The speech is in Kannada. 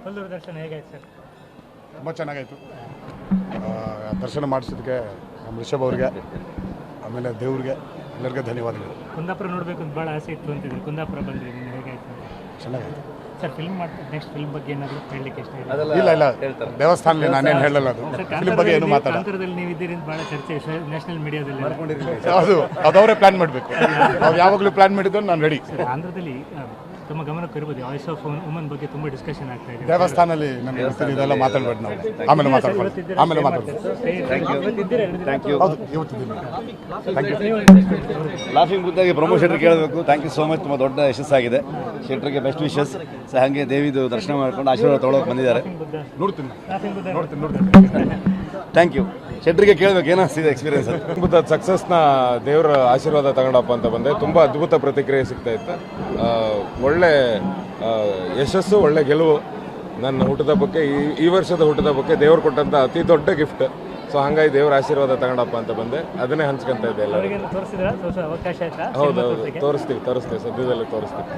ಕೊಲ್ಲೂರು ದರ್ಶನ ಹೇಗಾಯ್ತು ಸರ್? ತುಂಬ ಚೆನ್ನಾಗಾಯಿತು. ದರ್ಶನ ಮಾಡಿಸೋದಕ್ಕೆ ನಮ್ಮ ರಿಷಬ್ ಅವ್ರಿಗೆ, ಆಮೇಲೆ ದೇವ್ರಿಗೆ ಎಲ್ಲರಿಗೂ ಧನ್ಯವಾದಗಳು. ಕುಂದಾಪುರ ನೋಡಬೇಕು ಅಂತ ಭಾಳ ಆಸೆ ಇತ್ತು ಅಂತಿದ್ರು. ಕುಂದಾಪುರ ಬಂದ್ರಿ, ನಿಮ್ಗೆ ಹೇಗಾಯ್ತು? ಚೆನ್ನಾಗಾಯಿತು ಸರ್, ಫಿಲ್ಮ್ ಮಾಡ್ತಾರೆ, ನೆಕ್ಸ್ಟ್ ಫಿಲ್ಮ್ ಬಗ್ಗೆ ಏನಾದರೂ ಹೇಳಲಿಕ್ಕೆ ಇಷ್ಟ ಇದೆ? ಇಲ್ಲ ದೇವಸ್ಥಾನ ನಾನೇನು ಹೇಳಲ್ಲ, ಅದು ಫಿಲ್ಮ್ ಬಗ್ಗೆ ಏನು ಮಾತಾಡ. ಕಾಂತಾರದಲ್ಲಿ ನೀವು ಇದ್ದೀರಿ ಅಂತ ಭಾಳ ಚರ್ಚೆ ನ್ಯಾಷನಲ್ ಮೀಡಿಯಾದಲ್ಲಿ. ಅದು ಅವರೇ ಪ್ಲಾನ್ ಮಾಡಬೇಕು. ಅವ್ರು ಯಾವಾಗಲೂ ಪ್ಲಾನ್ ಮಾಡಿದ್ದು ನಾನು ರೆಡಿ. ಸರ್, ಆಂಧ್ರದಲ್ಲಿ ತುಂಬ ಗಮನಕ್ಕೆ ಇರ್ಬೋದು, ವಾಯ್ಸ್ ಆಫ್ ವುಮನ್ ಬಗ್ಗೆ ತುಂಬ ಡಿಸ್ಕಷನ್ ಆಗ್ತಾ ಇದೆ. ದೇವಸ್ಥಾನದಲ್ಲಿ ನಮಗೆ ಇದೆಲ್ಲ ಮಾತಾಡಬೇಡಿ, ನಾವು ಆಮೇಲೆ ಮಾತಾಡ್ಬೋದು. ಹೌದು, ಇವತ್ತಿದ್ದೀನಿ. ಲಾಫಿಂಗ್ ಬುದ್ಧಾಗಿ ಪ್ರಮೋದ್ ಶೆಟ್ಟಿ ಕೇಳಬೇಕು. Thank you so much. ತುಂಬ ದೊಡ್ಡ ಯಶಸ್ಸಾಗಿದೆ. ಶೆಟ್ರಿಗೆ ಬೆಸ್ಟ್ ವಿಶಸ್. ಹಾಗೆ ದೇವಿದು ದರ್ಶನ ಮಾಡ್ಕೊಂಡು ಆಶೀರ್ವಾದ ತೊಗೊಳಕ್ಕೆ ಬಂದಿದ್ದಾರೆ. ನೋಡ್ತೀನಿ. Thank you. ಶೆಟ್ರಿಗೆ ಕೇಳಬೇಕು, ಏನಿಸ್ತಿದೆ ಎಕ್ಸ್ಪೀರಿಯನ್ಸ್ ಅಂತ. ಅದ್ಭುತ ಸಕ್ಸಸ್ನ ದೇವರ ಆಶೀರ್ವಾದ ತಗೊಂಡಪ್ಪ ಅಂತ ಬಂದೆ. ತುಂಬ ಅದ್ಭುತ ಪ್ರತಿಕ್ರಿಯೆ ಸಿಗ್ತಾ ಇತ್ತು. ಒಳ್ಳೆ ಯಶಸ್ಸು, ಒಳ್ಳೆ ಗೆಲುವು. ನನ್ನ ಹುಟ್ಟುಹಬ್ಬಕ್ಕೆ, ಈ ವರ್ಷದ ಹುಟ್ಟುಹಬ್ಬಕ್ಕೆ ದೇವ್ರು ಕೊಟ್ಟಂಥ ಅತಿ ದೊಡ್ಡ ಗಿಫ್ಟ್. ಸೊ ಹಾಗಾಗಿ ದೇವರ ಆಶೀರ್ವಾದ ತಗೊಂಡಪ್ಪ ಅಂತ ಬಂದೆ. ಅದನ್ನೇ ಹಂಚ್ಕೊಂತ ಇದ್ದೆ ಎಲ್ಲ. ಅವಕಾಶ ಆಯ್ತಾ? ಹೌದು, ತೋರಿಸ್ತೀವಿ ಸದ್ಯದಲ್ಲೇ ತೋರಿಸ್ತೀವಿ.